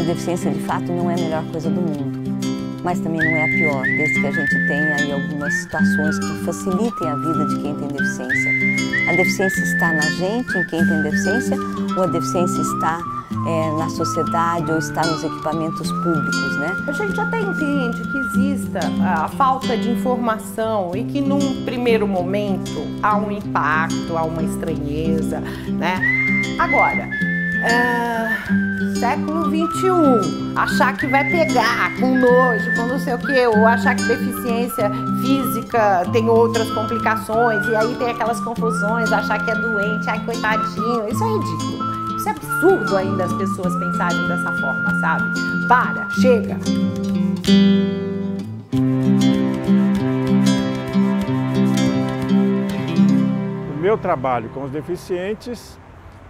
deficiência, de fato, não é a melhor coisa do mundo, mas também não é a pior, desde que a gente tenha aí algumas situações que facilitem a vida de quem tem deficiência. A deficiência está na gente, em quem tem deficiência, ou a deficiência está na sociedade ou está nos equipamentos públicos, né? A gente até entende que exista a falta de informação e que num primeiro momento há um impacto, há uma estranheza, né? Agora, século XXI, achar que vai pegar com nojo, com não sei o quê, ou achar que deficiência física tem outras complicações e aí tem aquelas confusões, achar que é doente, ai coitadinho, isso é ridículo. Isso é absurdo ainda as pessoas pensarem dessa forma, sabe? Para, chega! O meu trabalho com os deficientes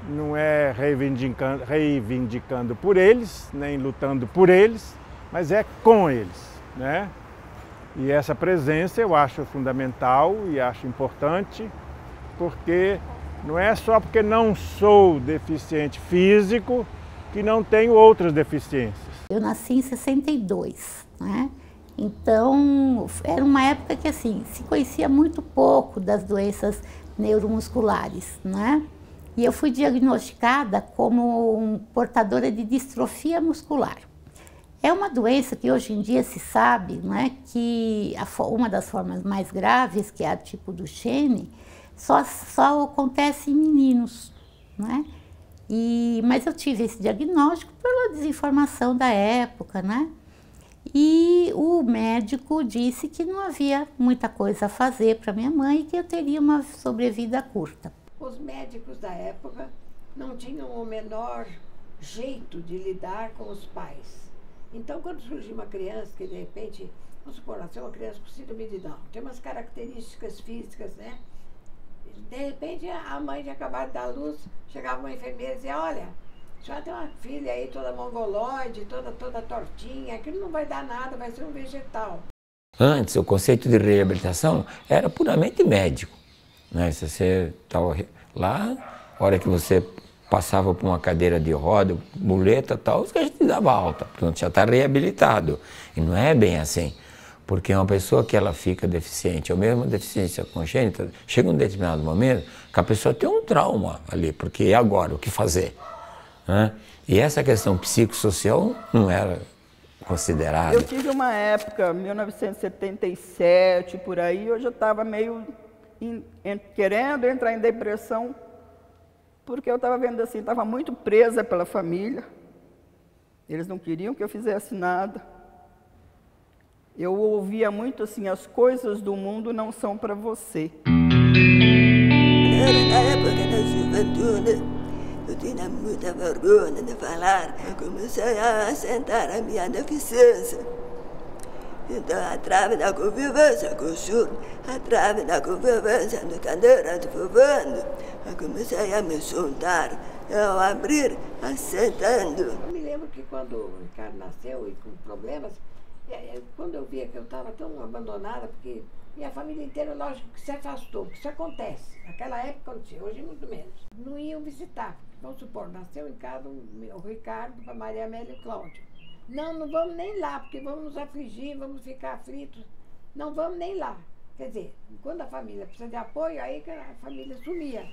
não é reivindicando por eles, nem lutando por eles, mas é com eles, né? E essa presença eu acho fundamental e acho importante, porque não é só porque não sou deficiente físico que não tenho outras deficiências. Eu nasci em 62, né? Então era uma época que assim, se conhecia muito pouco das doenças neuromusculares, né? E eu fui diagnosticada como portadora de distrofia muscular. É uma doença que hoje em dia se sabe, né, que uma das formas mais graves, que é a tipo Duchenne, só acontece em meninos, né? Mas eu tive esse diagnóstico pela desinformação da época, né? E o médico disse que não havia muita coisa a fazer para minha mãe e que eu teria uma sobrevida curta. Os médicos da época não tinham o menor jeito de lidar com os pais. Então, quando surgiu uma criança que, de repente, vamos supor, nasceu uma criança com síndrome de Down, tem umas características físicas, né? De repente, a mãe tinha acabado de dar luz, chegava uma enfermeira e dizia, olha, a senhora tem uma filha aí toda mongoloide, toda tortinha, aquilo não vai dar nada, vai ser um vegetal. Antes, o conceito de reabilitação era puramente médico, né? Se você estava lá, a hora que você passava por uma cadeira de roda, muleta e tal, os caras te davam alta, porque já está reabilitado. E não é bem assim. Porque uma pessoa que ela fica deficiente, ou mesmo deficiência congênita, chega um determinado momento que a pessoa tem um trauma ali, porque e agora, o que fazer? Né? E essa questão psicossocial não era considerada. Eu tive uma época, 1977, por aí, eu já estava meio querendo entrar em depressão, porque eu estava vendo assim, estava muito presa pela família, eles não queriam que eu fizesse nada. Eu ouvia muito assim, as coisas do mundo não são para você. Na época da juventude, eu tinha muita vergonha de falar. Eu comecei a assentar a minha deficiência. Então, através da convivência com o surdo, através da convivência de cadeira de fumando, eu comecei a me juntar, eu abrir, assentando. Eu me lembro que quando o Ricardo nasceu e com problemas, quando eu via que eu estava tão abandonada, porque minha família inteira, lógico, que se afastou, porque isso acontece. Naquela época não tinha, hoje muito menos. Não iam visitar. Vamos supor, nasceu em casa o Ricardo, a Maria Amélia e o Cláudio. Não vamos nem lá, porque vamos nos afligir, vamos ficar aflitos. Não vamos nem lá. Quer dizer, quando a família precisa de apoio, aí que a família sumia.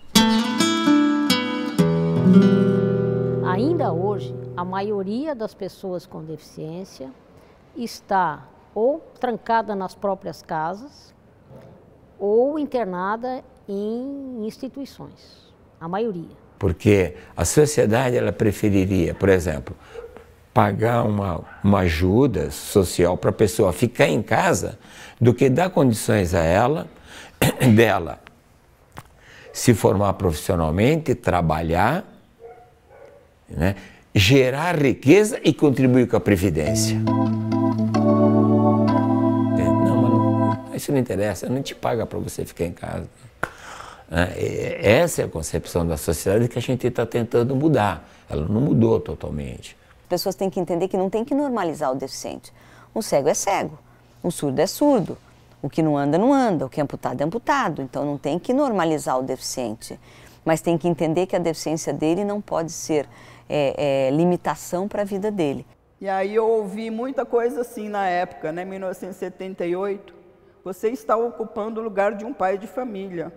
Ainda hoje, a maioria das pessoas com deficiência está ou trancada nas próprias casas ou internada em instituições, a maioria. Porque a sociedade ela preferiria, por exemplo, pagar uma ajuda social para a pessoa ficar em casa do que dar condições a ela, dela se formar profissionalmente, trabalhar, né, gerar riqueza e contribuir com a Previdência. Isso não interessa, não te paga para você ficar em casa. Essa é a concepção da sociedade que a gente está tentando mudar. Ela não mudou totalmente. As pessoas têm que entender que não tem que normalizar o deficiente. O cego é cego, o surdo é surdo, o que não anda, não anda, o que é amputado é amputado. Então não tem que normalizar o deficiente. mas tem que entender que a deficiência dele não pode ser limitação para a vida dele. E aí eu ouvi muita coisa assim na época, né, 1978, você está ocupando o lugar de um pai de família.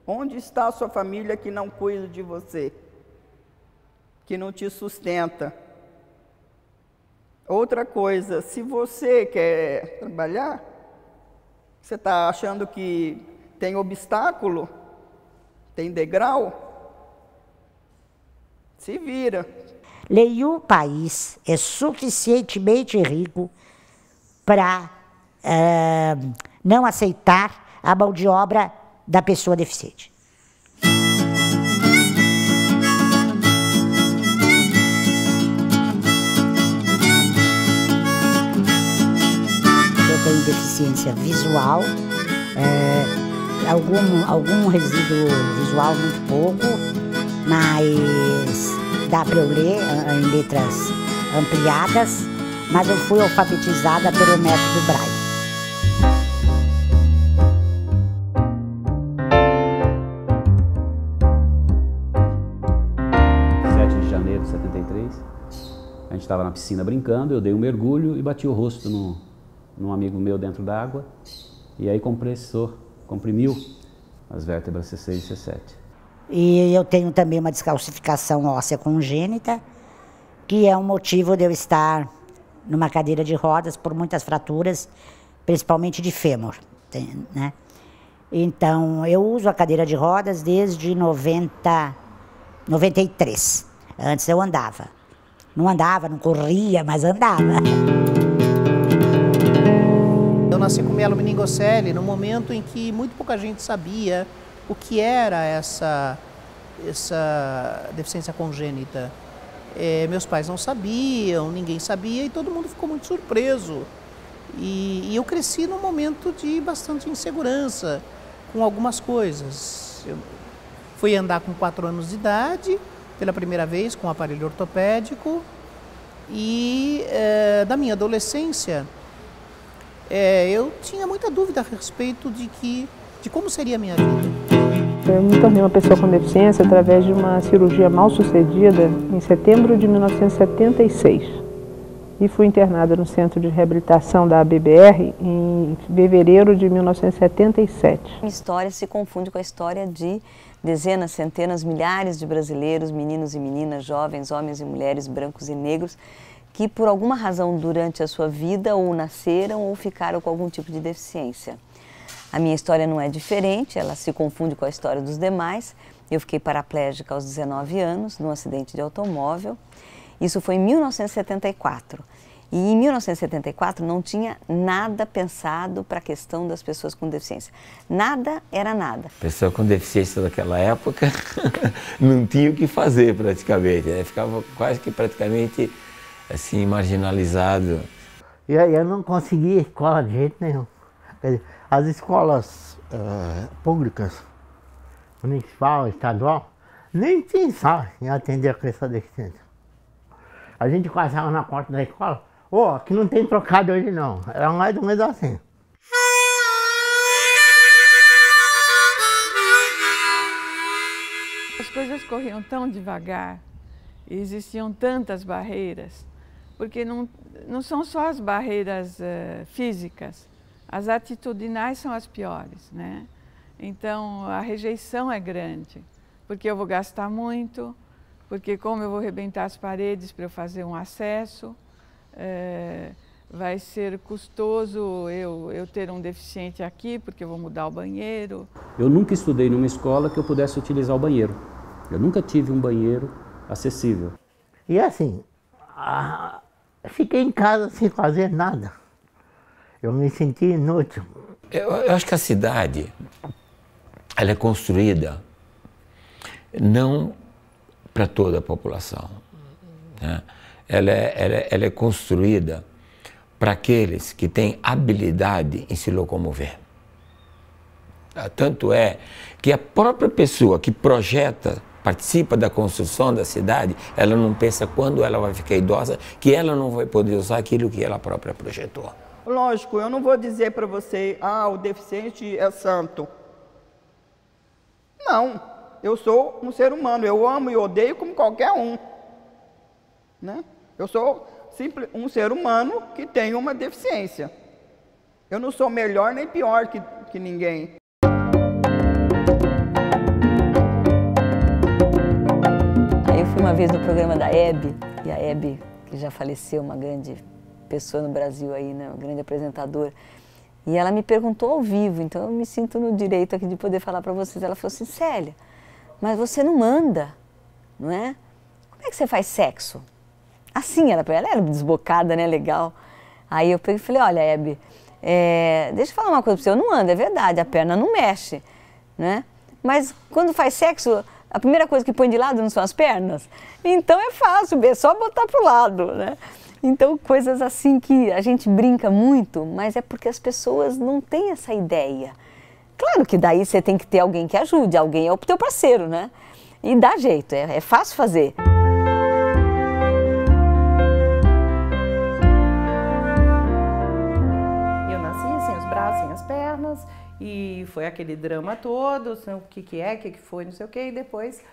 Onde está a sua família que não cuida de você? Que não te sustenta? Outra coisa, se você quer trabalhar, você está achando que tem obstáculo, tem degrau, se vira. Nenhum país é suficientemente rico para não aceitar a mão de obra da pessoa deficiente. Eu tenho deficiência visual, algum resíduo visual muito pouco, mas dá para eu ler em letras ampliadas, mas eu fui alfabetizada pelo método Braille. De 73, a gente estava na piscina brincando, eu dei um mergulho e bati o rosto num amigo meu dentro da água, e aí comprimiu as vértebras C6 e C7. E eu tenho também uma descalcificação óssea congênita, que é um motivo de eu estar numa cadeira de rodas por muitas fraturas, principalmente de fêmur, né? Então, eu uso a cadeira de rodas desde 93. Antes eu andava. Não andava, não corria, mas andava. Eu nasci com mielomeningocele no momento em que muito pouca gente sabia o que era essa deficiência congênita. Meus pais não sabiam, ninguém sabia e todo mundo ficou muito surpreso. E eu cresci num momento de bastante insegurança com algumas coisas. Eu fui andar com 4 anos de idade, pela primeira vez com um aparelho ortopédico, e da minha adolescência eu tinha muita dúvida a respeito de como seria a minha vida. Eu me tornei uma pessoa com deficiência através de uma cirurgia mal sucedida em setembro de 1976 e fui internada no Centro de Reabilitação da ABBR em fevereiro de 1977. A história se confunde com a história de dezenas, centenas, milhares de brasileiros, meninos e meninas, jovens, homens e mulheres, brancos e negros, que por alguma razão durante a sua vida ou nasceram ou ficaram com algum tipo de deficiência. A minha história não é diferente, ela se confunde com a história dos demais. Eu fiquei paraplégica aos 19 anos, num acidente de automóvel. Isso foi em 1974. E em 1974 não tinha nada pensado para a questão das pessoas com deficiência. Nada era nada. Pessoa com deficiência daquela época não tinha o que fazer praticamente, né? Ficava quase que praticamente assim marginalizado. E aí eu não conseguia escola de jeito nenhum. As escolas públicas, municipal, estadual, nem pensavam em atender a criança deficiente. A gente passava na porta da escola, aqui não tem trocado hoje não, era mais ou menos assim. As coisas corriam tão devagar, e existiam tantas barreiras, porque não são só as barreiras físicas, as atitudinais são as piores, né? Então a rejeição é grande, porque eu vou gastar muito, porque como eu vou arrebentar as paredes para eu fazer um acesso, vai ser custoso eu ter um deficiente aqui, porque eu vou mudar o banheiro. Eu nunca estudei numa escola que eu pudesse utilizar o banheiro. Eu nunca tive um banheiro acessível. E assim, fiquei em casa sem fazer nada. Eu me senti inútil. Eu acho que a cidade, ela é construída não para toda a população, né? Ela é construída para aqueles que têm habilidade em se locomover. Tanto é que a própria pessoa que projeta, participa da construção da cidade, ela não pensa quando ela vai ficar idosa, que ela não vai poder usar aquilo que ela própria projetou. Lógico, eu não vou dizer para você, o deficiente é santo. Não, Eu sou um ser humano, eu amo e odeio como qualquer um. Né? Eu sou um ser humano que tem uma deficiência. Eu não sou melhor nem pior que ninguém. Aí eu fui uma vez no programa da Hebe, e a Hebe, que já faleceu, uma grande pessoa no Brasil aí, né, uma grande apresentadora, e ela me perguntou ao vivo, então eu me sinto no direito aqui de poder falar para vocês. Ela falou assim: Célia, mas você não manda, não é? Como é que você faz sexo? Assim, ela era desbocada, né, legal. Aí eu peguei e falei: olha, Hebe, deixa eu falar uma coisa para você, eu não ando, é verdade, a perna não mexe, né? Mas quando faz sexo, a primeira coisa que põe de lado não são as pernas? Então é fácil, é só botar pro lado, né? Então, coisas assim que a gente brinca muito, mas é porque as pessoas não têm essa ideia. Claro que daí você tem que ter alguém que ajude, alguém é o teu parceiro, né? E dá jeito, é fácil fazer. Eu nasci sem os braços, sem as pernas, e foi aquele drama todo, o que foi, não sei o que, e depois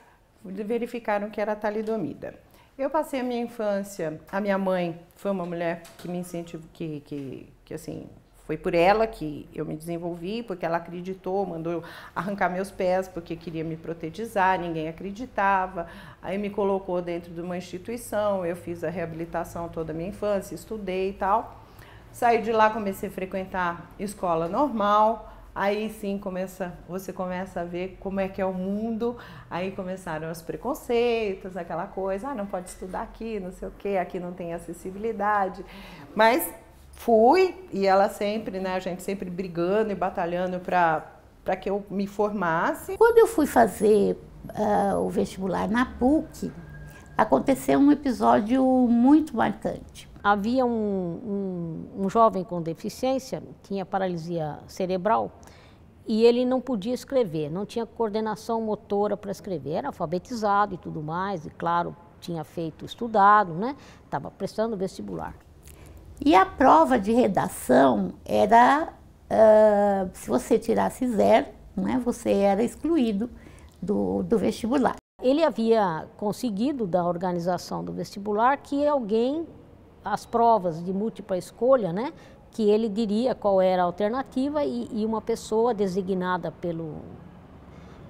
verificaram que era talidomida. Eu passei a minha infância, a minha mãe foi uma mulher que me incentivou, que assim, foi por ela que eu me desenvolvi, porque ela acreditou, mandou arrancar meus pés porque queria me protetizar, ninguém acreditava. Aí me colocou dentro de uma instituição, eu fiz a reabilitação toda a minha infância, estudei e tal. Saí de lá, comecei a frequentar escola normal. Aí sim você começa a ver como é que é o mundo, aí começaram os preconceitos, aquela coisa, não pode estudar aqui, não sei o quê, aqui não tem acessibilidade. Mas fui, e ela sempre, né, a gente sempre brigando e batalhando para que eu me formasse. Quando eu fui fazer o vestibular na PUC, aconteceu um episódio muito marcante. Havia um jovem com deficiência, tinha paralisia cerebral, e ele não podia escrever, não tinha coordenação motora para escrever, era alfabetizado e tudo mais, e claro, tinha estudado, né? Estava prestando vestibular. E a prova de redação era, se você tirasse 0, né, você era excluído do vestibular. Ele havia conseguido, da organização do vestibular, que as provas de múltipla escolha, né, que ele diria qual era a alternativa e uma pessoa designada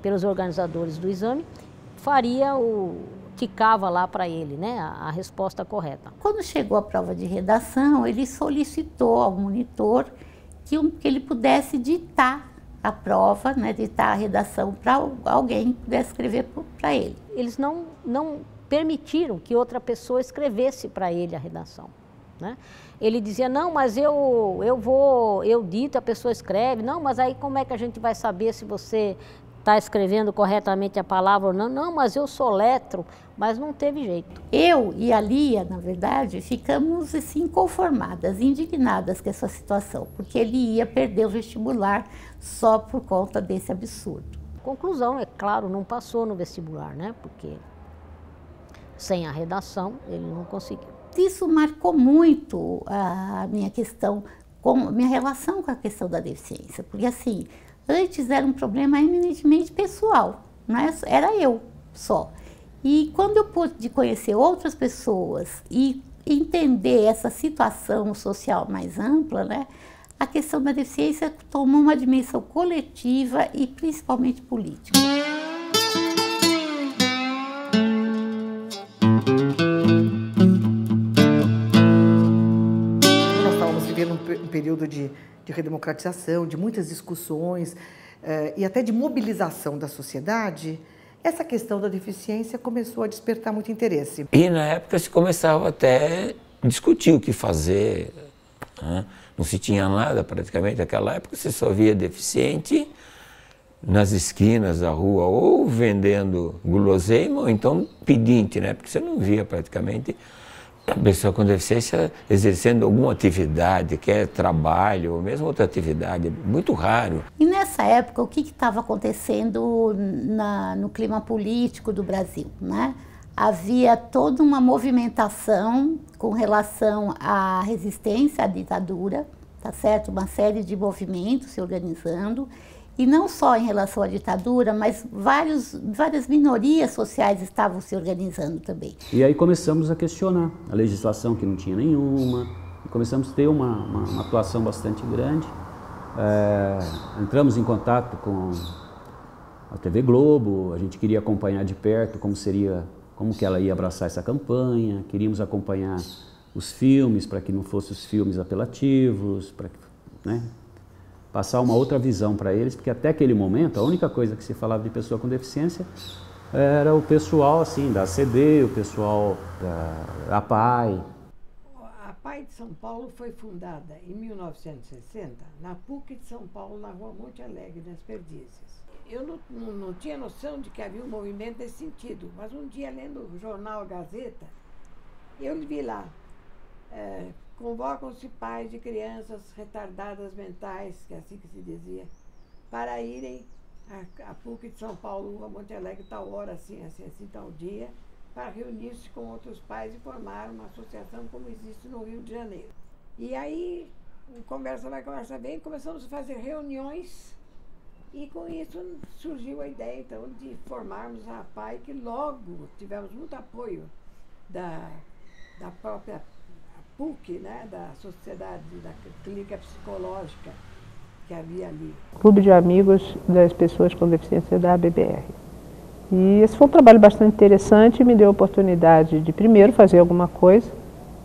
pelos organizadores do exame ticava lá para ele, né, a resposta correta. Quando chegou a prova de redação, ele solicitou ao monitor que ele pudesse ditar a prova, né, ditar a redação para alguém que pudesse escrever para ele. Eles não permitiram que outra pessoa escrevesse para ele a redação, né? Ele dizia: não, mas eu dito, a pessoa escreve. Não, mas aí como é que a gente vai saber se você está escrevendo corretamente a palavra ou não? Não, mas eu soletro, mas não teve jeito. Eu e a Lia, na verdade, ficamos assim inconformadas, indignadas com essa situação, porque ele ia perder o vestibular só por conta desse absurdo. Conclusão, é claro, não passou no vestibular, né? Porque sem a redação ele não conseguiu. Isso marcou muito a minha relação com a questão da deficiência, porque assim, antes era um problema eminentemente pessoal, né? Era eu só. E quando eu pude conhecer outras pessoas e entender essa situação social mais ampla, né, a questão da deficiência tomou uma dimensão coletiva e principalmente política. Nós estávamos vivendo um período de redemocratização, de muitas discussões e até de mobilização da sociedade. Essa questão da deficiência começou a despertar muito interesse. E na época se começava até a discutir o que fazer, né? Não se tinha nada praticamente naquela época, você só via deficiente nas esquinas da rua, ou vendendo guloseima, ou então pedinte, né? Porque você não via praticamente a pessoa com deficiência exercendo alguma atividade, que é trabalho, ou mesmo outra atividade, muito raro. E nessa época, o que estava acontecendo no clima político do Brasil, né? Havia toda uma movimentação com relação à resistência à ditadura, tá certo? Uma série de movimentos se organizando, E não só em relação à ditadura, mas várias minorias sociais estavam se organizando também. E aí começamos a questionar a legislação, que não tinha nenhuma, e começamos a ter uma atuação bastante grande. Entramos em contato com a TV Globo, a gente queria acompanhar de perto como que ela ia abraçar essa campanha, queríamos acompanhar os filmes, para que não fossem os filmes apelativos, para passar uma outra visão para eles, porque até aquele momento a única coisa que se falava de pessoa com deficiência era o pessoal assim, da ACD, o pessoal da APAI. A APAI de São Paulo foi fundada em 1960 na PUC de São Paulo, na rua Monte Alegre, nas Perdizes. Eu não tinha noção de que havia um movimento nesse sentido, mas um dia, lendo o jornal Gazeta, eu vi lá, convocam-se pais de crianças retardadas mentais, que é assim que se dizia, para irem à PUC de São Paulo, a Monte Alegre, tal hora, assim, tal dia, para reunir-se com outros pais e formar uma associação como existe no Rio de Janeiro. E aí, conversa vai, conversa vem, começamos a fazer reuniões e com isso surgiu a ideia, então, de formarmos a APAI, que logo tivemos muito apoio da própria PUC, né, da Sociedade da Clínica Psicológica que havia ali. Clube de Amigos das Pessoas com Deficiência da ABBR. E esse foi um trabalho bastante interessante e me deu a oportunidade de, primeiro, fazer alguma coisa,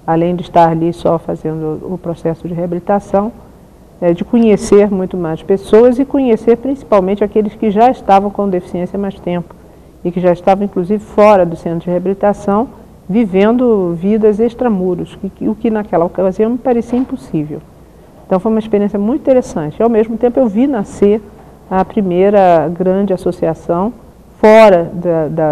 além de estar ali só fazendo o processo de reabilitação, de conhecer muito mais pessoas e conhecer principalmente aqueles que já estavam com deficiência há mais tempo e que já estavam, inclusive, fora do centro de reabilitação, vivendo vidas extramuros, o que naquela ocasião me parecia impossível. Então foi uma experiência muito interessante. E, ao mesmo tempo, eu vi nascer a primeira grande associação fora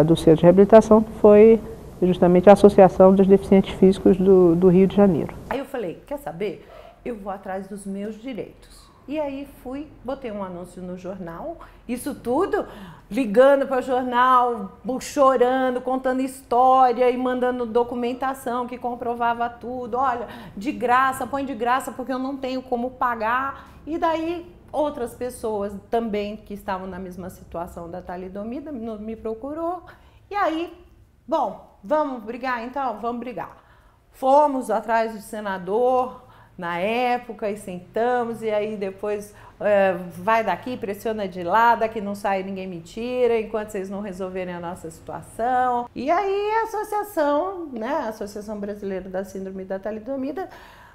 do centro de reabilitação, que foi justamente a Associação dos Deficientes Físicos do Rio de Janeiro. Aí eu falei, quer saber? Eu vou atrás dos meus direitos. E aí botei um anúncio no jornal, isso tudo ligando para o jornal, chorando, contando história e mandando documentação que comprovava tudo. Olha, de graça, põe de graça porque eu não tenho como pagar. E daí outras pessoas também que estavam na mesma situação da talidomida me procurou. E aí, bom, vamos brigar então? Vamos brigar. Fomos atrás do senador na época e sentamos, e aí depois vai daqui, pressiona de lá, daqui não sai, ninguém me tira, enquanto vocês não resolverem a nossa situação. E aí a associação, né, a Associação Brasileira da Síndrome da Talidomida,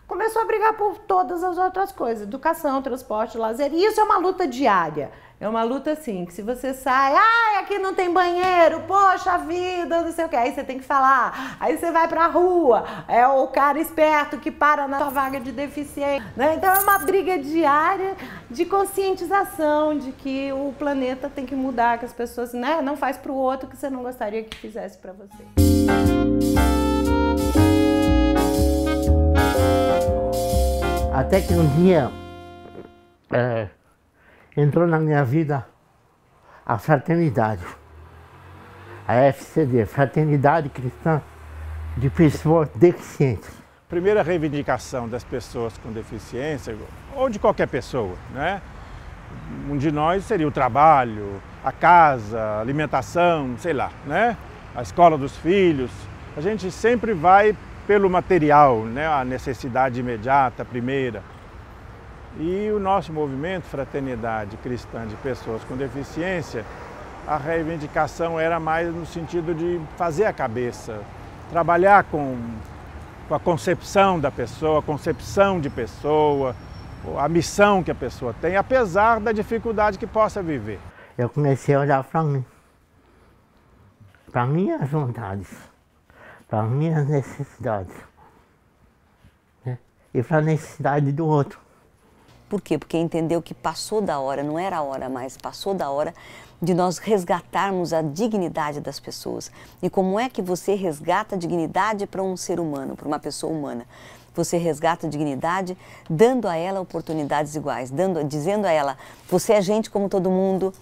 começou a brigar por todas as outras coisas, educação, transporte, lazer, e isso é uma luta diária. É uma luta assim, que se você sai, aqui não tem banheiro, poxa vida, não sei o que, aí você tem que falar, aí você vai pra rua, é o cara esperto que para na sua vaga de deficiência, né? Então é uma briga diária de conscientização de que o planeta tem que mudar, que as pessoas, né, não faz pro outro que você não gostaria que fizesse pra você. Até que um dia entrou na minha vida a fraternidade, a FCD, Fraternidade Cristã de Pessoas Deficientes. Primeira reivindicação das pessoas com deficiência, ou de qualquer pessoa, né? Um de nós seria o trabalho, a casa, a alimentação, sei lá, né? A escola dos filhos. A gente sempre vai pelo material, né? A necessidade imediata, primeira. E o nosso movimento Fraternidade Cristã de Pessoas com Deficiência, a reivindicação era mais no sentido de fazer a cabeça, trabalhar com a concepção da pessoa, a concepção de pessoa, a missão que a pessoa tem, apesar da dificuldade que possa viver. Eu comecei a olhar para mim, para minhas vontades, para minhas necessidades, né? E para a necessidade do outro. Por quê? Porque entendeu que passou da hora, não era a hora mais, passou da hora de nós resgatarmos a dignidade das pessoas. E como é que você resgata a dignidade para um ser humano, para uma pessoa humana? Você resgata a dignidade dando a ela oportunidades iguais, dizendo a ela, você é gente como todo mundo,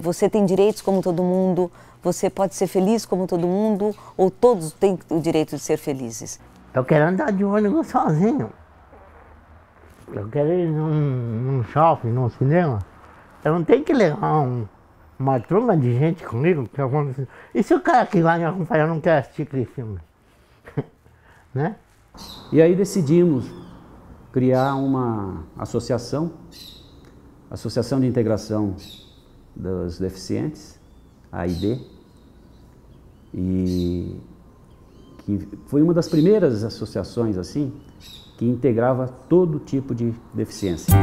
você tem direitos como todo mundo, você pode ser feliz como todo mundo, ou todos têm o direito de ser felizes. Eu quero andar de ônibus sozinho. Eu quero ir num shopping, num cinema, Eu não tenho que levar uma turma de gente comigo, que eu vou... E se o cara que lá em Acompanhar não quer assistir aquele filme? Né? E aí decidimos criar uma associação, Associação de Integração dos Deficientes, AID, e que foi uma das primeiras associações assim que integrava todo tipo de deficiência.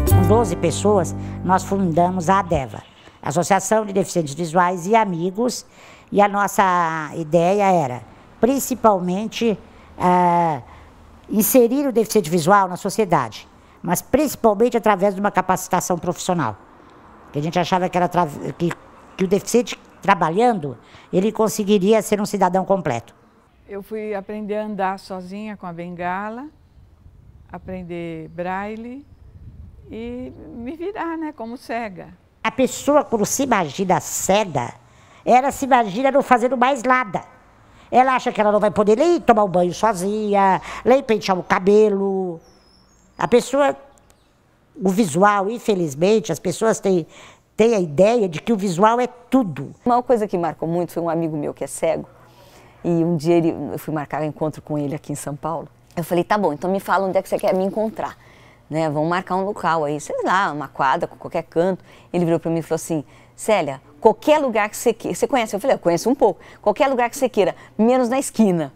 Com 12 pessoas, nós fundamos a ADEVA, Associação de Deficientes Visuais e Amigos, e a nossa ideia era, principalmente, inserir o deficiente visual na sociedade, mas principalmente através de uma capacitação profissional. Que a gente achava que o deficiente, trabalhando, ele conseguiria ser um cidadão completo. Eu fui aprender a andar sozinha com a bengala, aprender braille e me virar, né, como cega. A pessoa, quando se imagina cega, ela se imagina não fazendo mais nada. Ela acha que ela não vai poder nem tomar um banho sozinha, nem pentear o cabelo. A pessoa, o visual, infelizmente, as pessoas têm a ideia de que o visual é tudo. Uma coisa que marcou muito foi um amigo meu que é cego, e um dia eu fui marcar um encontro com ele aqui em São Paulo. Eu falei, tá bom, então me fala onde é que você quer me encontrar. Né, vamos marcar um local aí, sei lá, uma quadra, qualquer canto. Ele virou para mim e falou assim, Célia, qualquer lugar que você queira, você conhece? Eu falei, eu conheço um pouco, qualquer lugar que você queira, menos na esquina.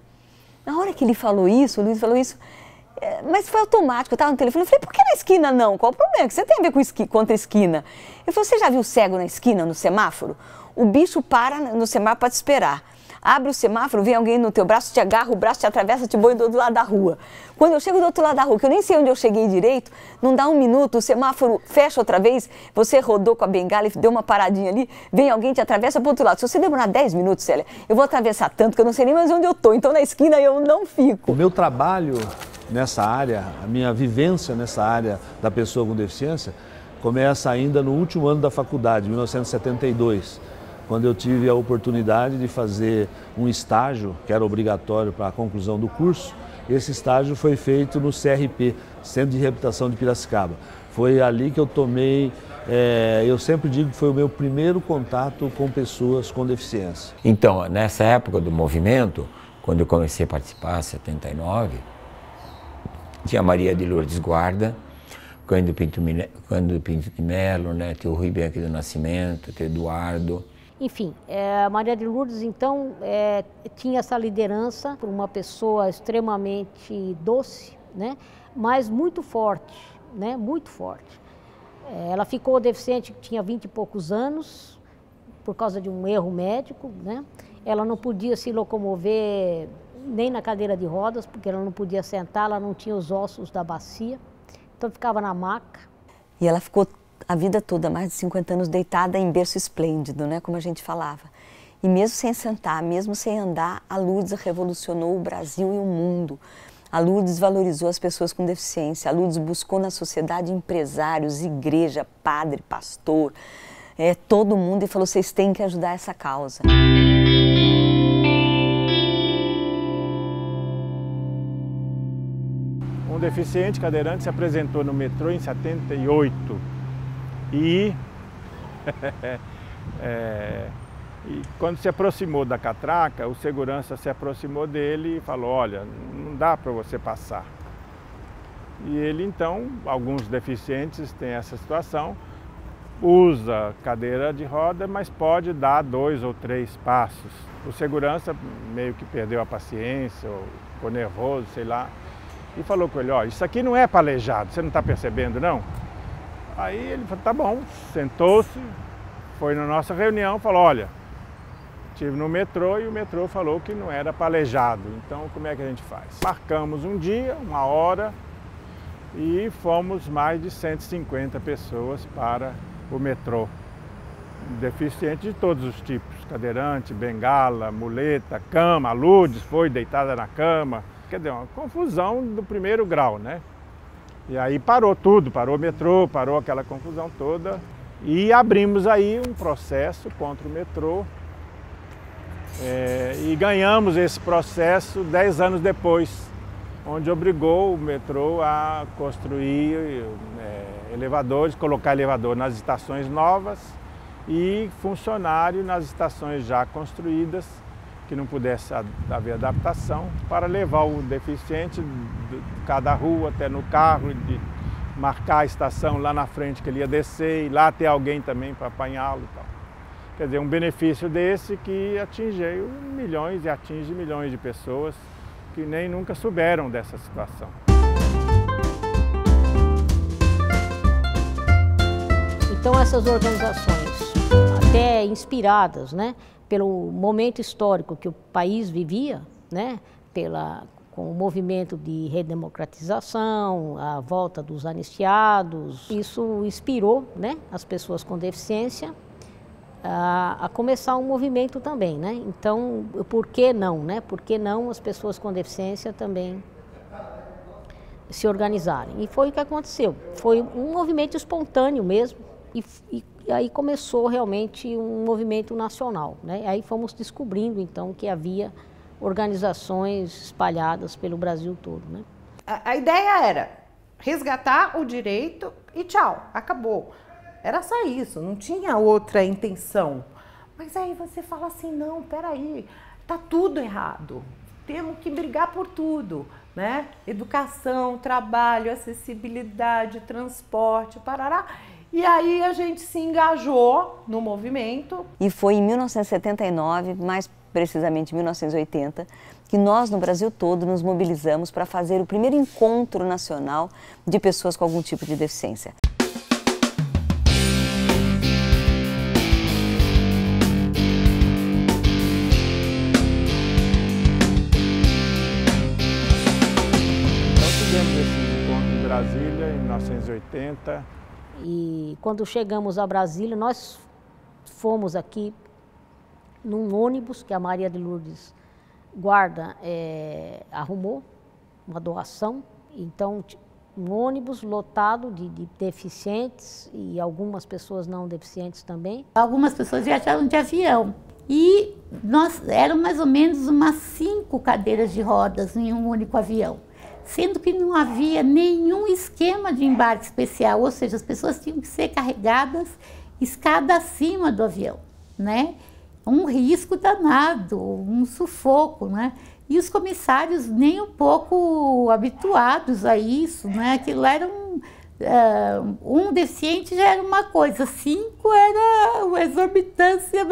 Na hora que ele falou isso, o Luiz falou isso, mas foi automático, eu estava no telefone, eu falei, por que na esquina não? Qual o problema? O que você tem a ver com contra a esquina? Ele falou, você já viu cego na esquina, no semáforo? O bicho para no semáforo para te esperar. Abre o semáforo, vem alguém no teu braço, te agarra o braço, te atravessa, te põe do outro lado da rua. Quando eu chego do outro lado da rua, que eu nem sei onde eu cheguei direito, não dá um minuto, o semáforo fecha outra vez, você rodou com a bengala e deu uma paradinha ali, vem alguém, te atravessa para o outro lado. Se você demorar 10 minutos, Célia, eu vou atravessar tanto que eu não sei nem mais onde eu estou, então na esquina eu não fico. O meu trabalho nessa área, a minha vivência nessa área da pessoa com deficiência, começa ainda no último ano da faculdade, 1972. Quando eu tive a oportunidade de fazer um estágio, que era obrigatório para a conclusão do curso. Esse estágio foi feito no CRP, Centro de Reabilitação de Piracicaba. Foi ali que eu tomei, eu sempre digo que foi o meu primeiro contato com pessoas com deficiência. Então, nessa época do movimento, quando eu comecei a participar, em 79, tinha Maria de Lourdes Guarda, Cândido Pinto de Melo, né, tio Rui Bianchi do Nascimento, tio Eduardo. Enfim, a Maria de Lourdes, então, tinha essa liderança por uma pessoa extremamente doce, né? Mas muito forte, né? Muito forte. Ela ficou deficiente, tinha 20 e poucos anos, por causa de um erro médico, né? Ela não podia se locomover nem na cadeira de rodas, porque ela não podia sentar, ela não tinha os ossos da bacia, então ficava na maca. E ela ficou a vida toda, mais de 50 anos, deitada em berço esplêndido, né, como a gente falava. E mesmo sem sentar, mesmo sem andar, a Lourdes revolucionou o Brasil e o mundo. A Lourdes valorizou as pessoas com deficiência, a Lourdes buscou na sociedade empresários, igreja, padre, pastor, todo mundo, e falou, vocês têm que ajudar essa causa. Um deficiente cadeirante se apresentou no metrô em 78. E quando se aproximou da catraca, o segurança se aproximou dele e falou, olha, não dá para você passar. E ele então, alguns deficientes têm essa situação, usa cadeira de roda, mas pode dar 2 ou 3 passos. O segurança meio que perdeu a paciência, ou ficou nervoso, sei lá, e falou com ele, ó, isso aqui não é para aleijado, você não está percebendo não? Aí ele falou, tá bom, sentou-se, foi na nossa reunião, falou, olha, estive no metrô e o metrô falou que não era para aleijado, então como é que a gente faz? Marcamos um dia, uma hora, e fomos mais de 150 pessoas para o metrô. Deficiente de todos os tipos, cadeirante, bengala, muleta, cama, a Lourdes foi deitada na cama, quer dizer, uma confusão do primeiro grau, né? E aí parou tudo, parou o metrô, parou aquela confusão toda e abrimos aí um processo contra o metrô E ganhamos esse processo 10 anos depois, onde obrigou o metrô a construir elevadores, colocar elevador nas estações novas e funcionário nas estações já construídas, que não pudesse haver adaptação, para levar o deficiente de cada rua até no carro, de marcar a estação lá na frente que ele ia descer e lá ter alguém também para apanhá-lo e tal. Quer dizer, um benefício desse que atingiu milhões e atinge milhões de pessoas que nem nunca souberam dessa situação. Então essas organizações, até inspiradas, né, pelo momento histórico que o país vivia, né, com o movimento de redemocratização, a volta dos anistiados, isso inspirou, né, as pessoas com deficiência a começar um movimento também, né? Então, por que não, né? Por que não as pessoas com deficiência também se organizarem? E foi o que aconteceu. Foi um movimento espontâneo mesmo e aí começou realmente um movimento nacional, né? Aí fomos descobrindo então que havia organizações espalhadas pelo Brasil todo, né? A ideia era resgatar o direito e tchau, acabou. Era só isso, não tinha outra intenção. Mas aí você fala assim, não, peraí, tá tudo errado. Temos que brigar por tudo, né? Educação, trabalho, acessibilidade, transporte, parará. E aí a gente se engajou no movimento. E foi em 1979, mais precisamente em 1980, que nós no Brasil todo nos mobilizamos para fazer o primeiro encontro nacional de pessoas com algum tipo de deficiência. Brasília, em 1980. E quando chegamos a Brasília, nós fomos aqui num ônibus que a Maria de Lourdes Guarda arrumou, uma doação. Então, um ônibus lotado de deficientes e algumas pessoas não deficientes também. Algumas pessoas viajaram de avião e eram mais ou menos umas 5 cadeiras de rodas em um único avião. Sendo que não havia nenhum esquema de embarque especial, ou seja, as pessoas tinham que ser carregadas escada acima do avião, né? Um risco danado, um sufoco, né? E os comissários nem um pouco habituados a isso, né? Aquilo era um deficiente já era uma coisa, 5 era uma exorbitância,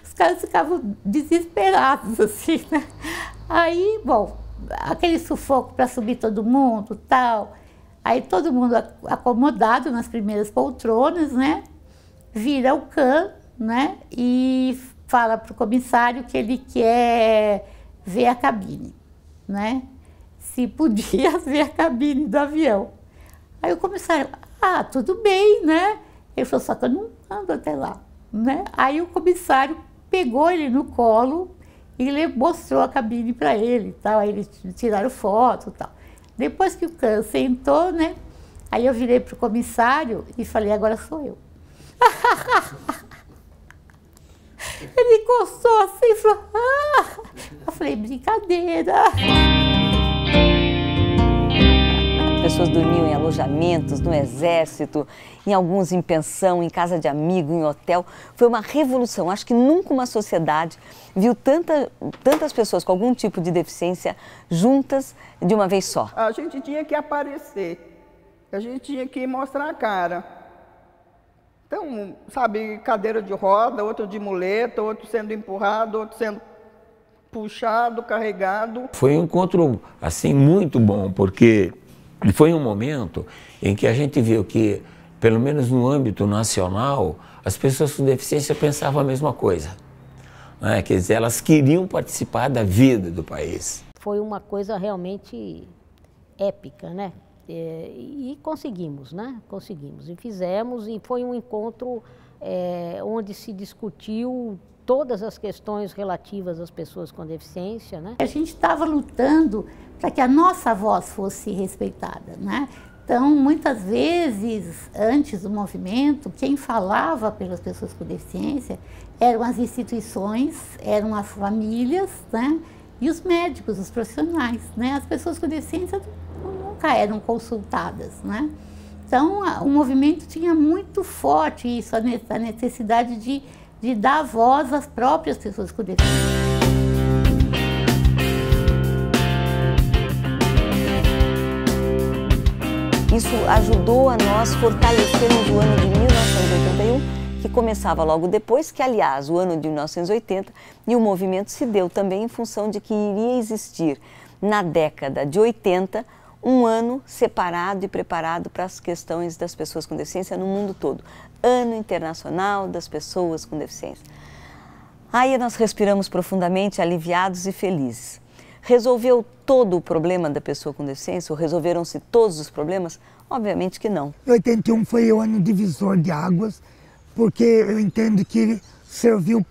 os caras ficavam desesperados, assim, né? Aí, bom, aquele sufoco para subir todo mundo, tal. Aí todo mundo acomodado nas primeiras poltronas, né? Vira o can, né? E fala para o comissário que ele quer ver a cabine, né? Se podia ver a cabine do avião. Aí o comissário, tudo bem, né? Ele falou, só que eu não ando até lá, né? Aí o comissário pegou ele no colo e ele mostrou a cabine para ele, tal. Aí eles tiraram foto e tal. Depois que o can sentou, né? Aí eu virei para o comissário e falei, agora sou eu. Ele encostou assim e falou, Eu falei, brincadeira. Pessoas dormiam em alojamentos, no exército, em alguns em pensão, em casa de amigo, em hotel. Foi uma revolução. Acho que nunca uma sociedade viu tantas pessoas com algum tipo de deficiência juntas de uma vez só. A gente tinha que aparecer, a gente tinha que mostrar a cara. Então, sabe, cadeira de roda, outro de muleta, outro sendo empurrado, outro sendo puxado, carregado. Foi um encontro, assim, muito bom, porque foi um momento em que a gente viu que, pelo menos no âmbito nacional, as pessoas com deficiência pensavam a mesma coisa. Né? Quer dizer, elas queriam participar da vida do país. Foi uma coisa realmente épica, né? E conseguimos, né? Conseguimos e fizemos, e foi um encontro onde se discutiu todas as questões relativas às pessoas com deficiência, né? A gente estava lutando para que a nossa voz fosse respeitada, né? Então, muitas vezes, antes do movimento, quem falava pelas pessoas com deficiência eram as instituições, eram as famílias, né? E os médicos, os profissionais, né? As pessoas com deficiência nunca eram consultadas, né? Então, o movimento tinha muito forte isso, a necessidade de dar voz às próprias pessoas com deficiência. Isso ajudou a nós fortalecermos o ano de 1981, que começava logo depois, que aliás, o ano de 1980, e o movimento se deu também em função de que iria existir, na década de 80, um ano separado e preparado para as questões das pessoas com deficiência no mundo todo. Ano Internacional das Pessoas com Deficiência. Aí nós respiramos profundamente, aliviados e felizes. Resolveu todo o problema da pessoa com deficiência, ou resolveram-se todos os problemas? Obviamente que não. 81 foi o ano divisor de águas, porque eu entendo que ele serviu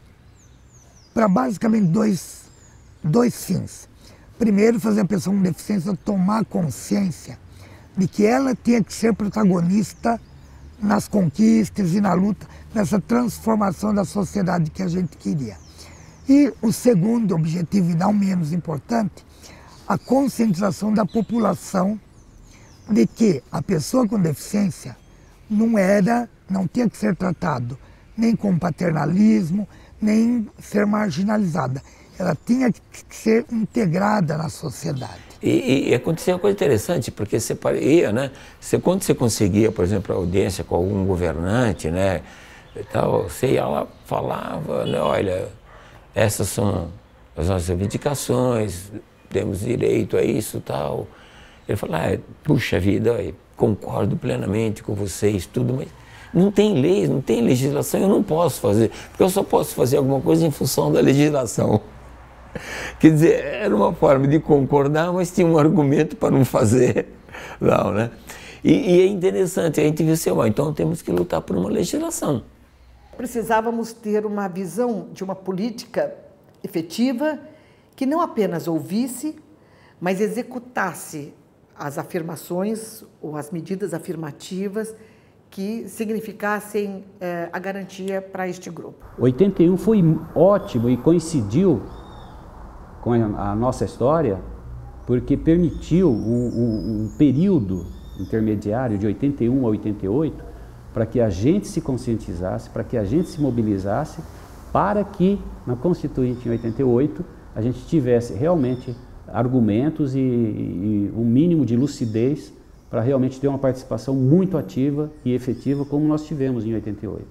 para basicamente dois fins. Primeiro, fazer a pessoa com deficiência tomar consciência de que ela tinha que ser protagonista nas conquistas e na luta, nessa transformação da sociedade que a gente queria. E o segundo objetivo, e não menos importante, a conscientização da população de que a pessoa com deficiência não tinha que ser tratado nem com paternalismo, nem ser marginalizada. Ela tinha que ser integrada na sociedade. E acontecia uma coisa interessante, porque você ia, né? Quando você conseguia, por exemplo, audiência com algum governante, né? E tal, você ia lá, falava, né? Olha, essas são as nossas reivindicações, temos direito a isso e tal. Ele fala, puxa vida, concordo plenamente com vocês, tudo, mas não tem lei, não tem legislação, eu não posso fazer, porque eu só posso fazer alguma coisa em função da legislação. Quer dizer, era uma forma de concordar, mas tinha um argumento para não fazer, não, né? E é interessante, a gente viu assim, então temos que lutar por uma legislação. Precisávamos ter uma visão de uma política efetiva que não apenas ouvisse, mas executasse as afirmações ou as medidas afirmativas que significassem a garantia para este grupo. 81 foi ótimo e coincidiu com a nossa história, porque permitiu um período intermediário de 81 a 88 para que a gente se conscientizasse, para que a gente se mobilizasse, para que na Constituinte em 88 a gente tivesse realmente argumentos e um mínimo de lucidez para realmente ter uma participação muito ativa e efetiva como nós tivemos em 88.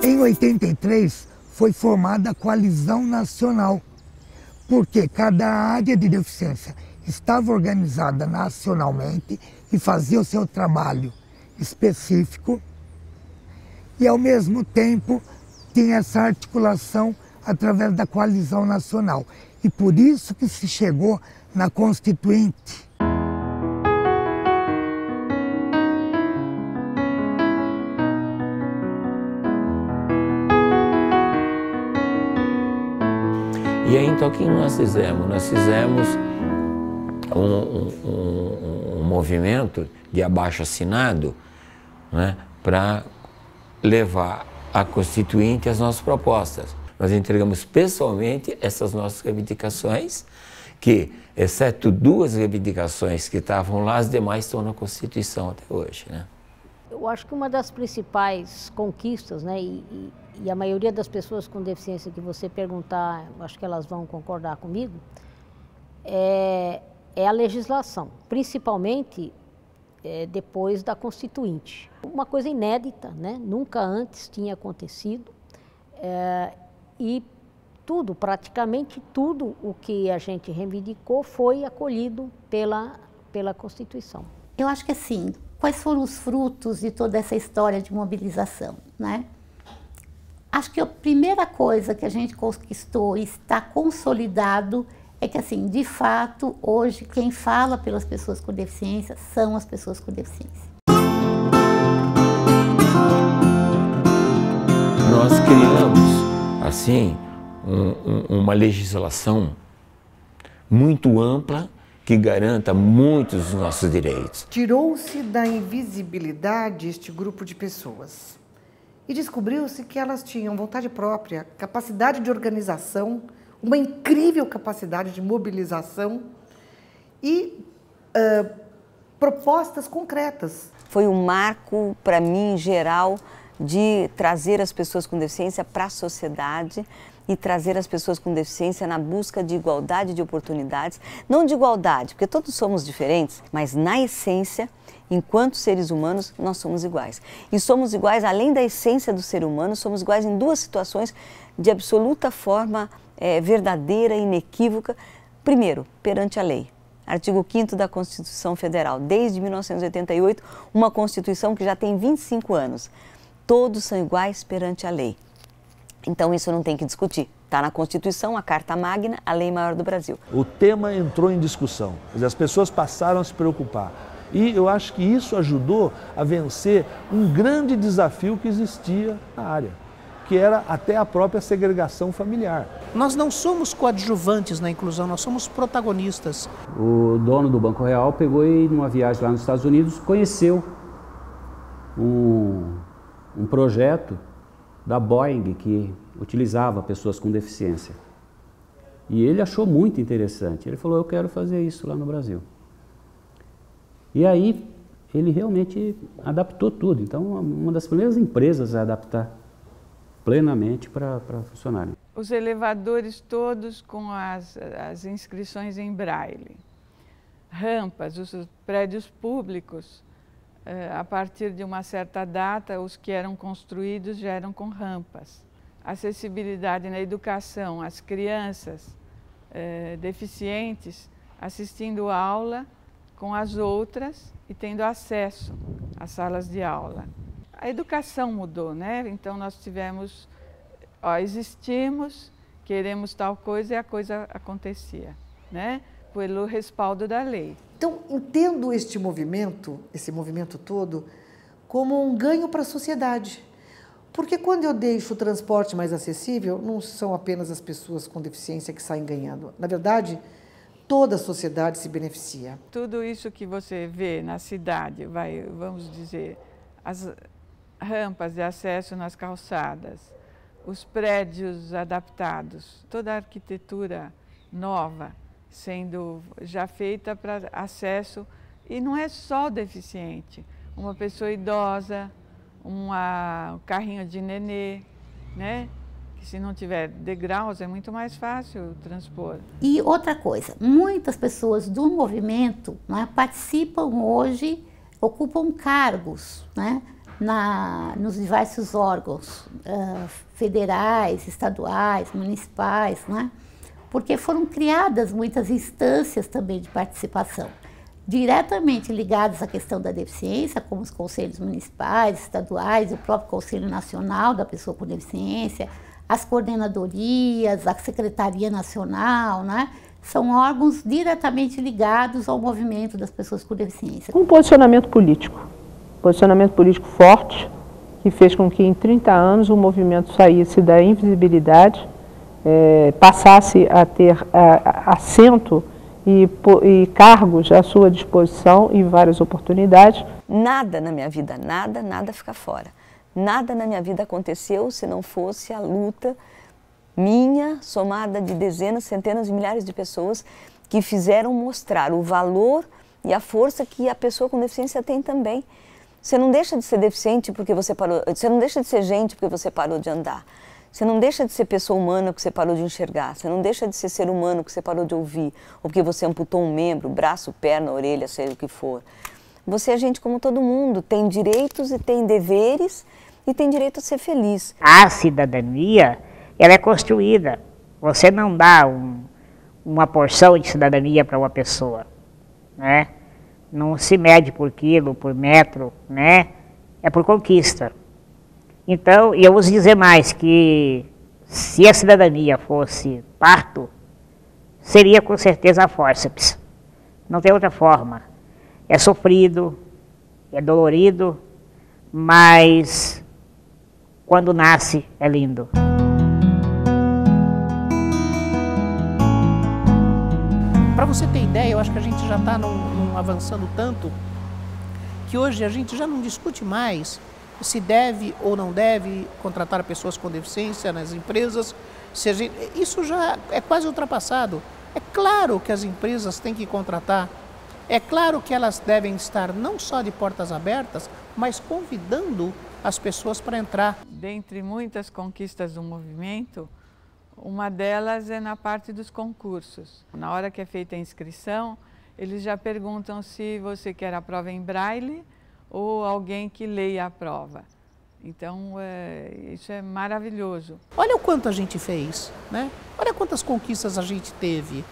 Em 83 foi formada a Coalizão Nacional, porque cada área de deficiência estava organizada nacionalmente e fazia o seu trabalho específico e, ao mesmo tempo, tinha essa articulação através da Coalizão Nacional. E por isso que se chegou na Constituinte. E aí, então, o que nós fizemos? Nós fizemos um movimento de abaixo-assinado, né, para levar à Constituinte as nossas propostas. Nós entregamos pessoalmente essas nossas reivindicações, que, exceto duas reivindicações que estavam lá, as demais estão na Constituição até hoje, né? Eu acho que uma das principais conquistas, né, e a maioria das pessoas com deficiência que você perguntar, acho que elas vão concordar comigo, é a legislação, principalmente depois da Constituinte. Uma coisa inédita, né? Nunca antes tinha acontecido, e tudo, praticamente tudo o que a gente reivindicou foi acolhido pela Constituição. Eu acho que assim, quais foram os frutos de toda essa história de mobilização, né? Acho que a primeira coisa que a gente conquistou e está consolidado é que, assim, de fato, hoje, quem fala pelas pessoas com deficiência são as pessoas com deficiência. Nós criamos, assim, uma legislação muito ampla, que garanta muitos dos nossos direitos. Tirou-se da invisibilidade este grupo de pessoas e descobriu-se que elas tinham vontade própria, capacidade de organização, uma incrível capacidade de mobilização e propostas concretas. Foi um marco, para mim, em geral, de trazer as pessoas com deficiência para a sociedade e trazer as pessoas com deficiência na busca de igualdade de oportunidades. Não de igualdade, porque todos somos diferentes, mas na essência, enquanto seres humanos, nós somos iguais. E somos iguais, além da essência do ser humano, somos iguais em duas situações de absoluta forma verdadeira e inequívoca. Primeiro, perante a lei. Artigo 5º da Constituição Federal, desde 1988, uma Constituição que já tem 25 anos. Todos são iguais perante a lei. Então isso não tem que discutir. Está na Constituição, a Carta Magna, a lei maior do Brasil. O tema entrou em discussão, quer dizer, as pessoas passaram a se preocupar. E eu acho que isso ajudou a vencer um grande desafio que existia na área, que era até a própria segregação familiar. Nós não somos coadjuvantes na inclusão, nós somos protagonistas. O dono do Banco Real pegou e, numa viagem lá nos Estados Unidos, conheceu um projeto da Boeing que utilizava pessoas com deficiência. E ele achou muito interessante. Ele falou, eu quero fazer isso lá no Brasil. E aí ele realmente adaptou tudo. Então, uma das primeiras empresas a adaptar plenamente para funcionarem. Os elevadores todos com as inscrições em braille. Rampas, os prédios públicos, a partir de uma certa data, os que eram construídos já eram com rampas. Acessibilidade na educação, as crianças deficientes assistindo aula com as outras e tendo acesso às salas de aula. A educação mudou, né? Então nós tivemos, existimos, queremos tal coisa e a coisa acontecia, né? Pelo respaldo da lei. Então, entendo este movimento, esse movimento todo, como um ganho para a sociedade. Porque quando eu deixo o transporte mais acessível, não são apenas as pessoas com deficiência que saem ganhando. Na verdade, toda a sociedade se beneficia. Tudo isso que você vê na cidade, vamos dizer, as rampas de acesso nas calçadas, os prédios adaptados, toda a arquitetura nova sendo já feita para acesso, e não é só o deficiente, uma pessoa idosa, um carrinho de nenê, né? Que se não tiver degraus é muito mais fácil transpor. E outra coisa, muitas pessoas do movimento, né, participam hoje, ocupam cargos, né, nos diversos órgãos federais, estaduais, municipais, né? Porque foram criadas muitas instâncias também de participação, diretamente ligadas à questão da deficiência, como os conselhos municipais, estaduais, o próprio Conselho Nacional da Pessoa com Deficiência, as coordenadorias, a Secretaria Nacional, né? São órgãos diretamente ligados ao movimento das pessoas com deficiência. Um posicionamento político forte, que fez com que em 30 anos o movimento saísse da invisibilidade, passasse a ter assento e cargos à sua disposição e várias oportunidades. Nada na minha vida, nada fica fora. Nada na minha vida aconteceu se não fosse a luta minha, somada de dezenas, centenas de milhares de pessoas que fizeram mostrar o valor e a força que a pessoa com deficiência tem também. Você não deixa de ser deficiente porque você parou, você não deixa de ser gente porque você parou de andar. Você não deixa de ser pessoa humana porque você parou de enxergar. Você não deixa de ser ser humano porque você parou de ouvir. Ou porque você amputou um membro, braço, perna, orelha, seja o que for. Você é gente como todo mundo. Tem direitos e tem deveres e tem direito a ser feliz. A cidadania, ela é construída. Você não dá uma porção de cidadania para uma pessoa, né? Não se mede por quilo, por metro, né? É por conquista. Então, eu vou dizer mais, que se a cidadania fosse parto, seria com certeza a fórceps. Não tem outra forma. É sofrido, é dolorido, mas quando nasce é lindo. Para você ter ideia, eu acho que a gente já está avançando tanto que hoje a gente já não discute mais se deve ou não deve contratar pessoas com deficiência nas empresas. Isso já é quase ultrapassado. É claro que as empresas têm que contratar, é claro que elas devem estar não só de portas abertas, mas convidando as pessoas para entrar. Dentre muitas conquistas do movimento, uma delas é na parte dos concursos. Na hora que é feita a inscrição, eles já perguntam se você quer a prova em braille ou alguém que leia a prova. Então, isso é maravilhoso. Olha o quanto a gente fez, né? Olha quantas conquistas a gente teve.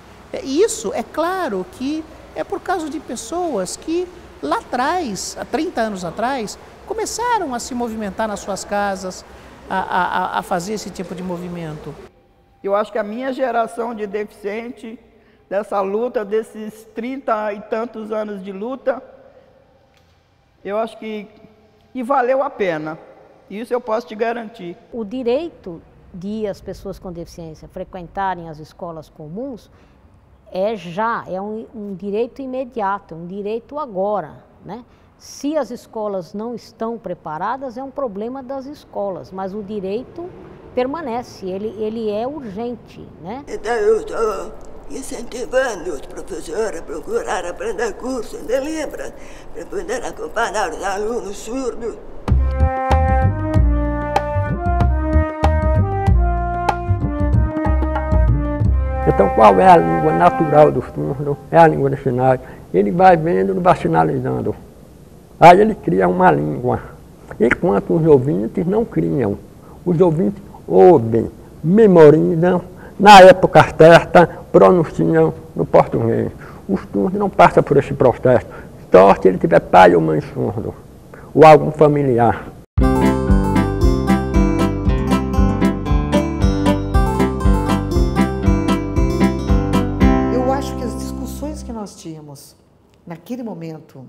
Isso, é claro que é por causa de pessoas que lá atrás, há 30 anos atrás, começaram a se movimentar nas suas casas, a fazer esse tipo de movimento. Eu acho que a minha geração de deficiente, dessa luta, desses 30 e tantos anos de luta, eu acho que valeu a pena. Isso eu posso te garantir. O direito de as pessoas com deficiência frequentarem as escolas comuns é um direito imediato, é um direito agora, né? Se as escolas não estão preparadas, é um problema das escolas, mas o direito permanece, ele é urgente, né? Então eu estou incentivando os professores a procurar aprender curso de Libras para poder acompanhar os alunos surdos. Então, qual é a língua natural do surdo? É a língua de sinais. Ele vai vendo e vai sinalizando. Aí ele cria uma língua. Enquanto os ouvintes não criam. Os ouvintes ouvem, memorizam, na época certa, pronunciam no português. O surdo não passa por esse processo. Só se ele tiver pai ou mãe surdo, ou algum familiar. Nós tínhamos, naquele momento,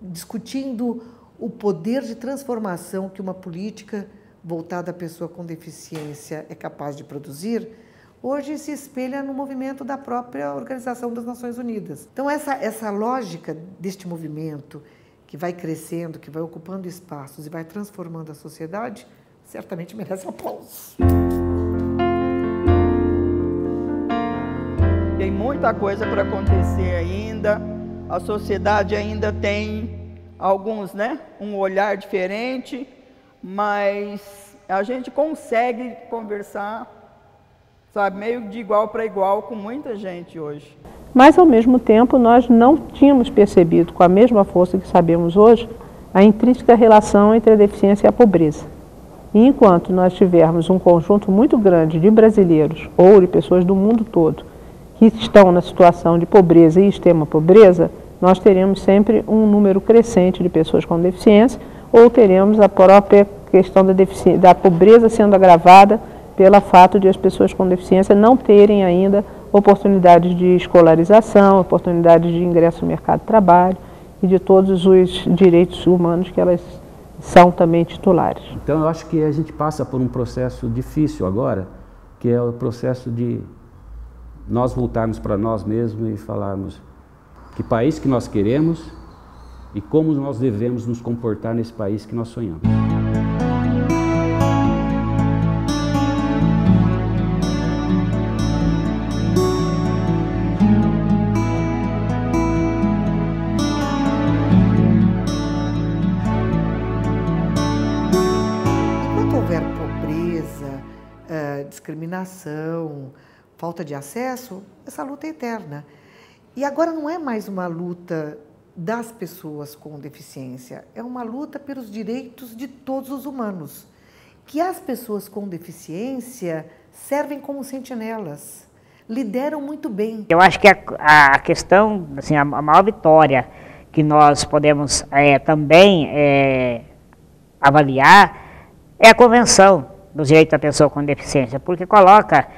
discutindo o poder de transformação que uma política voltada à pessoa com deficiência é capaz de produzir, hoje se espelha no movimento da própria Organização das Nações Unidas. Então, essa lógica deste movimento que vai crescendo, que vai ocupando espaços e vai transformando a sociedade, certamente merece aplausos. Tem muita coisa para acontecer ainda, a sociedade ainda tem alguns, um olhar diferente, mas a gente consegue conversar, sabe, meio de igual para igual com muita gente hoje. Mas, ao mesmo tempo, nós não tínhamos percebido, com a mesma força que sabemos hoje, a intrínseca relação entre a deficiência e a pobreza. E enquanto nós tivermos um conjunto muito grande de brasileiros ou de pessoas do mundo todo que estão na situação de pobreza e extrema pobreza, nós teremos sempre um número crescente de pessoas com deficiência, ou teremos a própria questão da pobreza sendo agravada pelo fato de as pessoas com deficiência não terem ainda oportunidades de escolarização, oportunidades de ingresso no mercado de trabalho e de todos os direitos humanos que elas são também titulares. Então eu acho que a gente passa por um processo difícil agora, que é o processo de nós voltarmos para nós mesmos e falarmos que país que nós queremos e como nós devemos nos comportar nesse país que nós sonhamos. Enquanto houver pobreza, discriminação, falta de acesso, essa luta é eterna. E agora não é mais uma luta das pessoas com deficiência, é uma luta pelos direitos de todos os humanos, que as pessoas com deficiência servem como sentinelas, lideram muito bem. Eu acho que a questão, assim, a maior vitória que nós podemos também avaliar é a Convenção dos Direitos da Pessoa com Deficiência, porque coloca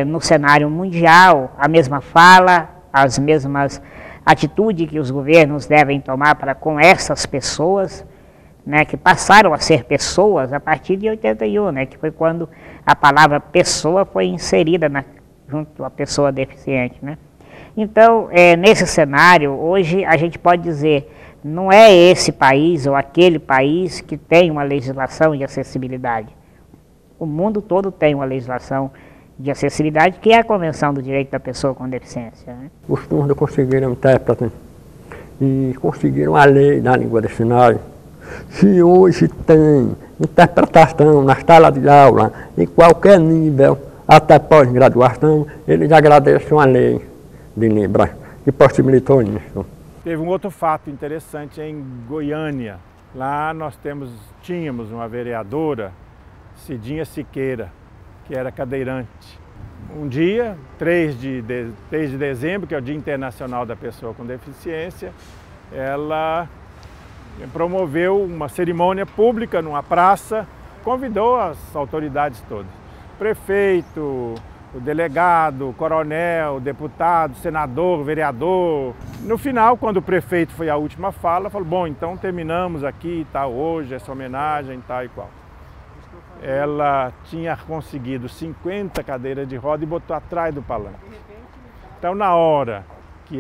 no cenário mundial a mesma fala, as mesmas atitudes que os governos devem tomar para com essas pessoas, que passaram a ser pessoas a partir de 81, que foi quando a palavra pessoa foi inserida junto à pessoa deficiente, né? Então, nesse cenário, hoje a gente pode dizer, não é esse país ou aquele país que tem uma legislação de acessibilidade. O mundo todo tem uma legislação de acessibilidade, que é a Convenção do Direito da Pessoa com Deficiência, né? Os surdos conseguiram intérprete e conseguiram a lei da língua de sinais. Se hoje tem interpretação na sala de aula, em qualquer nível, até pós-graduação, eles agradecem a lei de Libras, que possibilitou isso. Teve um outro fato interessante em Goiânia. Lá nós tínhamos uma vereadora, Cidinha Siqueira, que era cadeirante. Um dia, 3 de dezembro, que é o Dia Internacional da Pessoa com Deficiência, ela promoveu uma cerimônia pública numa praça, convidou as autoridades todas. Prefeito, o delegado, o coronel, o deputado, senador, vereador. No final, quando o prefeito foi a última fala, falou, bom, então terminamos aqui, tal, hoje, essa homenagem, tal e qual. Ela tinha conseguido 50 cadeiras de roda e botou atrás do palanque. Então, na hora que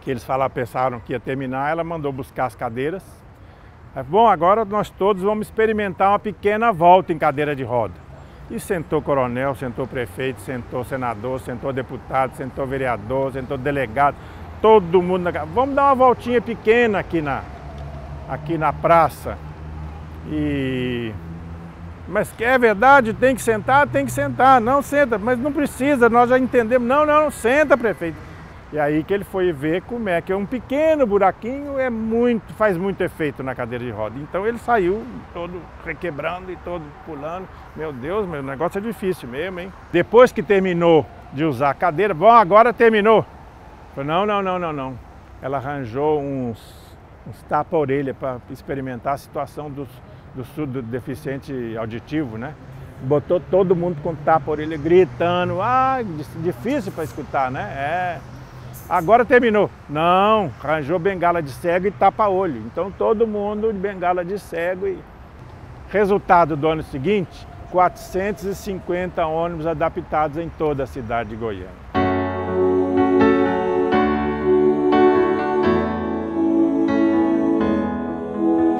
eles pensaram que ia terminar, ela mandou buscar as cadeiras. Bom, agora nós todos vamos experimentar uma pequena volta em cadeira de roda. E sentou coronel, sentou prefeito, sentou senador, sentou deputado, sentou vereador, sentou delegado, todo mundo. Vamos dar uma voltinha pequena aqui na praça. Mas é verdade, tem que sentar, não senta, mas não precisa, nós já entendemos, não, senta, prefeito. E aí que ele foi ver como é que um pequeno buraquinho faz muito efeito na cadeira de roda. Então ele saiu todo requebrando e todo pulando. Meu Deus, meu negócio é difícil mesmo, hein? Depois que terminou de usar a cadeira, bom, agora terminou. Falei, não. Ela arranjou uns tapa-orelha para experimentar a situação do surdo deficiente auditivo, né? Botou todo mundo com tapa-orelha gritando, difícil para escutar, né? Agora terminou. Não, arranjou bengala de cego e tapa-olho. Então todo mundo de bengala de cego. Resultado do ano seguinte, 450 ônibus adaptados em toda a cidade de Goiânia.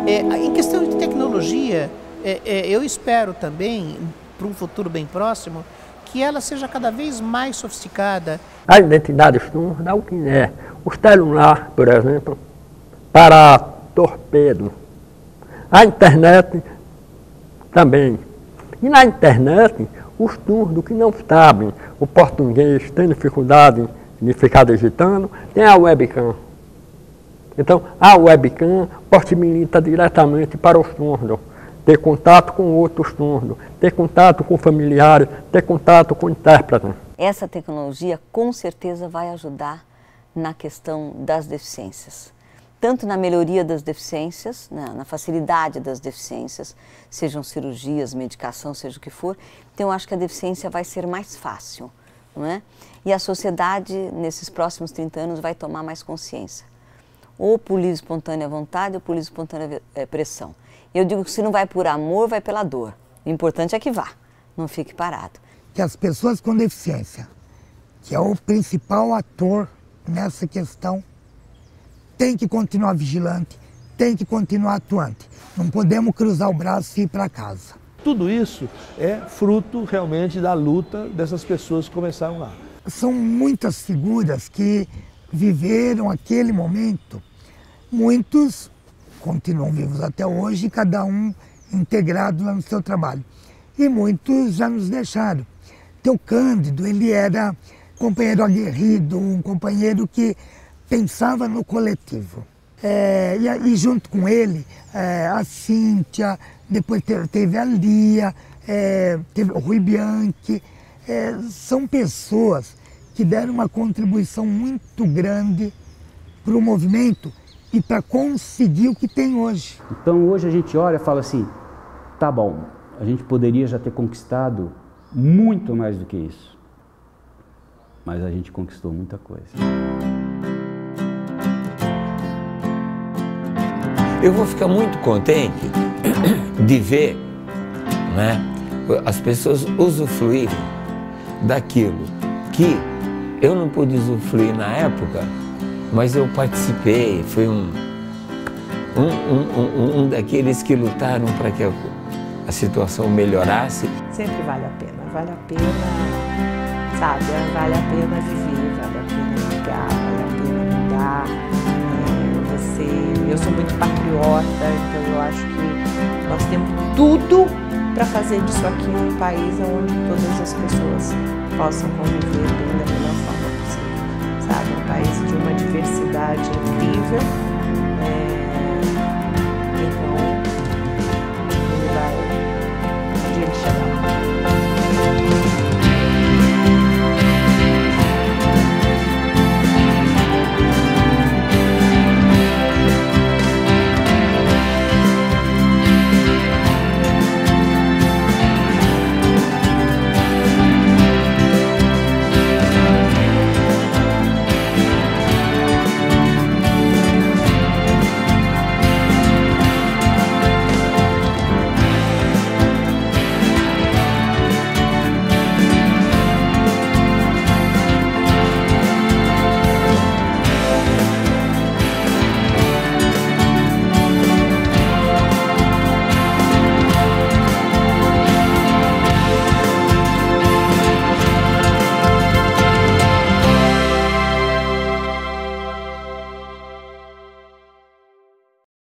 Em questão de tecnologia, eu espero também, para um futuro bem próximo, que ela seja cada vez mais sofisticada. A identidade surda é o que é. O celular, por exemplo, para torpedo. A internet também. E na internet, os surdos que não sabem o português, têm dificuldade de ficar digitando, tem a webcam. Então, a webcam possibilita diretamente para o surdo ter contato com outros surdos, ter contato com familiares, ter contato com o intérprete. Essa tecnologia com certeza vai ajudar na questão das deficiências. Tanto na melhoria das deficiências, na facilidade das deficiências, sejam cirurgias, medicação, seja o que for. Então eu acho que a deficiência vai ser mais fácil, não é? E a sociedade, nesses próximos 30 anos, vai tomar mais consciência. Ou por livre espontânea vontade ou por livre espontânea pressão. Eu digo que se não vai por amor, vai pela dor. O importante é que vá, não fique parado. Que as pessoas com deficiência, que é o principal ator nessa questão, tem que continuar vigilante, tem que continuar atuante. Não podemos cruzar o braço e ir para casa. Tudo isso é fruto realmente da luta dessas pessoas que começaram lá. São muitas figuras que viveram aquele momento. Muitos continuam vivos até hoje, cada um integrado lá no seu trabalho. E muitos já nos deixaram. Teu Cândido, ele era um companheiro aguerrido, um companheiro que pensava no coletivo. E junto com ele, a Cíntia, depois teve a Lia, teve o Rui Bianchi. São pessoas que deram uma contribuição muito grande para o movimento e para conseguir o que tem hoje. Então hoje a gente olha e fala assim, tá bom, a gente poderia já ter conquistado muito mais do que isso, mas a gente conquistou muita coisa. Eu vou ficar muito contente de ver, né, as pessoas usufruírem daquilo que eu não pude usufruir na época, mas eu participei, fui um daqueles que lutaram para que a situação melhorasse. Sempre vale a pena, sabe? Vale a pena viver, vale a pena ligar, vale a pena mudar. Eu sou muito patriota, então eu acho que nós temos tudo para fazer disso aqui um país onde todas as pessoas possam conviver bem da melhor forma possível, sabe? Um país de uma diversidade incrível.